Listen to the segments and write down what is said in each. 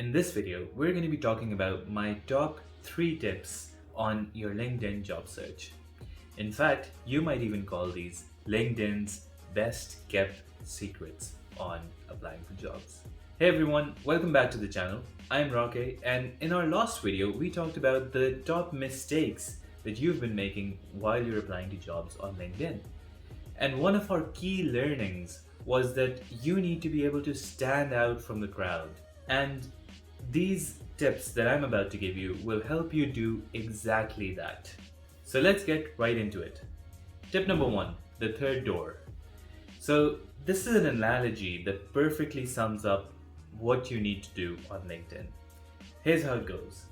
In this video, we're going to be talking about my top 3 tips on your LinkedIn job search. In fact, you might even call these LinkedIn's best kept secrets on applying for jobs. Hey everyone, welcome back to the channel. I'm Roque, and in our last video, we talked about the top mistakes that you've been making while you're applying to jobs on LinkedIn. And one of our key learnings was that you need to be able to stand out from the crowd. And these tips that I'm about to give you will help you do exactly that. So let's get right into it. Tip number 1, the third door. So this is an analogy that perfectly sums up what you need to do on LinkedIn. Here's how it goes.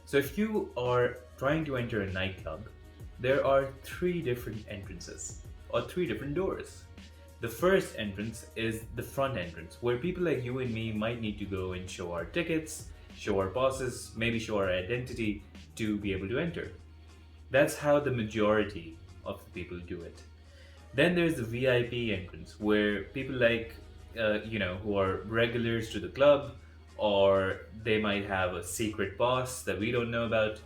So if you are trying to enter a nightclub, there are 3 different entrances or 3 different doors. The first entrance is the front entrance, where people like you and me might need to go and show our tickets, show our passes, maybe show our identity to be able to enter. That's how the majority of the people do it. Then there's the VIP entrance, where people like, who are regulars to the club, or they might have a secret pass that we don't know about,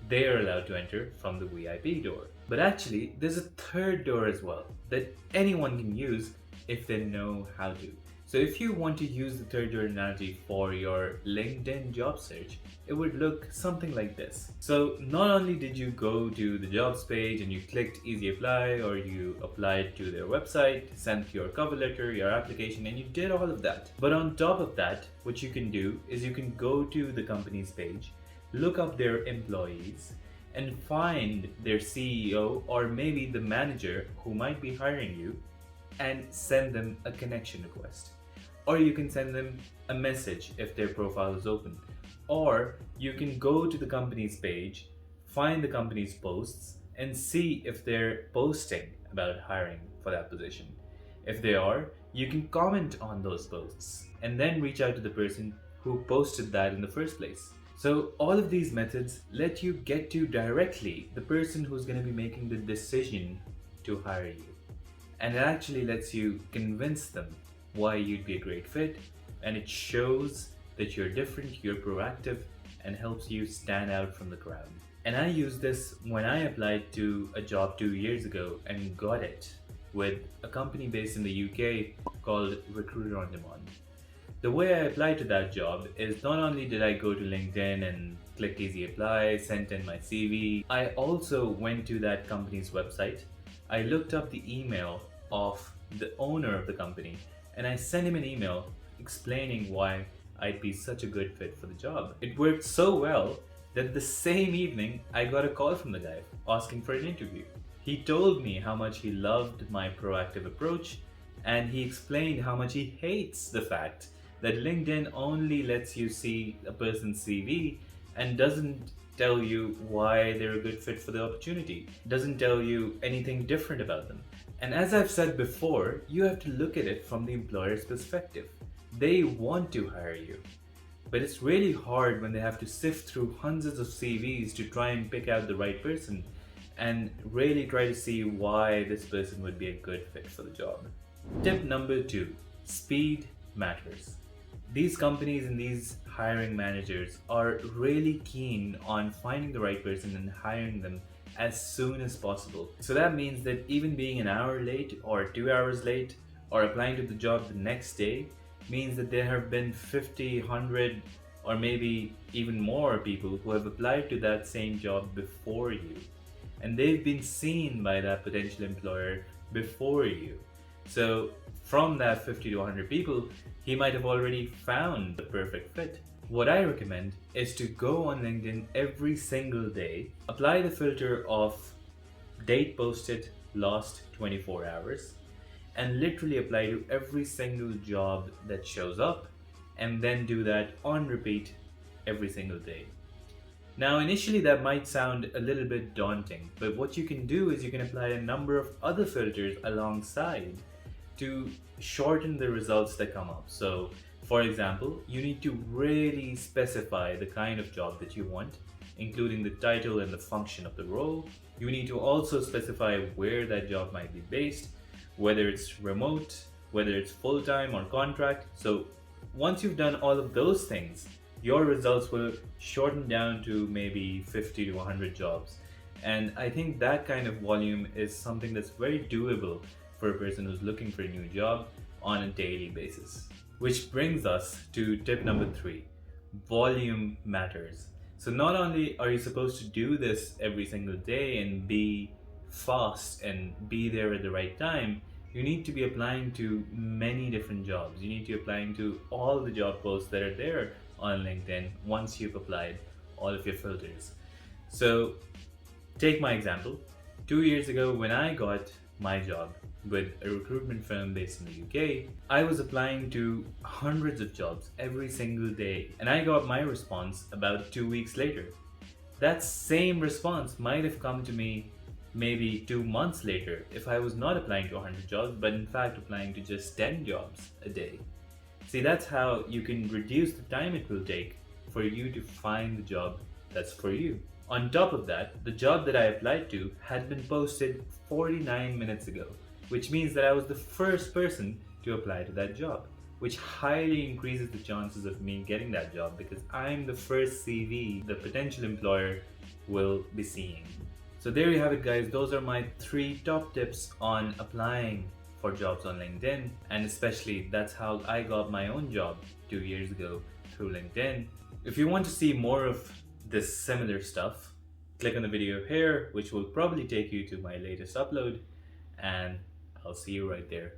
they are allowed to enter from the VIP door. But actually, there's a third door as well that anyone can use if they know how to. So if you want to use the third door analogy for your LinkedIn job search, it would look something like this. So not only did you go to the jobs page and you clicked easy apply, or you applied to their website, sent your cover letter, your application, and you did all of that. But on top of that, what you can do is you can go to the company's page, look up their employees, and find their CEO or maybe the manager who might be hiring you and send them a connection request. Or you can send them a message if their profile is open. Or you can go to the company's page, find the company's posts, and see if they're posting about hiring for that position. If they are, you can comment on those posts and then reach out to the person who posted that in the first place. So all of these methods let you get to directly the person who's going to be making the decision to hire you. And it actually lets you convince them why you'd be a great fit, and it shows that you're different, you're proactive, and helps you stand out from the crowd. And I used this when I applied to a job 2 years ago and got it with a company based in the UK called Recruiter on Demand. The way I applied to that job is not only did I go to LinkedIn and click easy apply, sent in my CV, I also went to that company's website. I looked up the email of the owner of the company and I sent him an email explaining why I'd be such a good fit for the job. It worked so well that the same evening I got a call from the guy asking for an interview. He told me how much he loved my proactive approach, and he explained how much he hates the fact that LinkedIn only lets you see a person's CV and doesn't tell you why they're a good fit for the opportunity, doesn't tell you anything different about them. And as I've said before, you have to look at it from the employer's perspective. They want to hire you, but it's really hard when they have to sift through hundreds of CVs to try and pick out the right person and really try to see why this person would be a good fit for the job. Tip number 2, speed matters. These companies and these hiring managers are really keen on finding the right person and hiring them as soon as possible. So that means that even being an hour late or 2 hours late or applying to the job the next day means that there have been 50, 100, or maybe even more people who have applied to that same job before you. And they've been seen by that potential employer before you. So from that 50 to 100 people, he might have already found the perfect fit. What I recommend is to go on LinkedIn every single day, apply the filter of date posted last 24 hours, and literally apply to every single job that shows up, and then do that on repeat every single day. Now, initially that might sound a little bit daunting, but what you can do is you can apply a number of other filters alongside to shorten the results that come up. So, for example, you need to really specify the kind of job that you want, including the title and the function of the role. You need to also specify where that job might be based, whether it's remote, whether it's full-time or contract. So once you've done all of those things, your results will shorten down to maybe 50 to 100 jobs. And I think that kind of volume is something that's very doable for a person who's looking for a new job on a daily basis. Which brings us to tip number 3: volume matters. So, not only are you supposed to do this every single day and be fast and be there at the right time, you need to be applying to many different jobs. You need to be applying to all the job posts that are there on LinkedIn once you've applied all of your filters. So, take my example. 2 years ago, when I got my job with a recruitment firm based in the UK, I was applying to hundreds of jobs every single day, and I got my response about 2 weeks later. That same response might have come to me maybe 2 months later if I was not applying to 100 jobs, but in fact applying to just 10 jobs a day. See, that's how you can reduce the time it will take for you to find the job that's for you. On top of that, the job that I applied to had been posted 49 minutes ago, which means that I was the first person to apply to that job, which highly increases the chances of me getting that job because I'm the first CV the potential employer will be seeing. So there you have it, guys. Those are my 3 top tips on applying for jobs on LinkedIn, and especially that's how I got my own job 2 years ago through LinkedIn. If you want to see more of this similar stuff, click on the video here, which will probably take you to my latest upload, and I'll see you right there.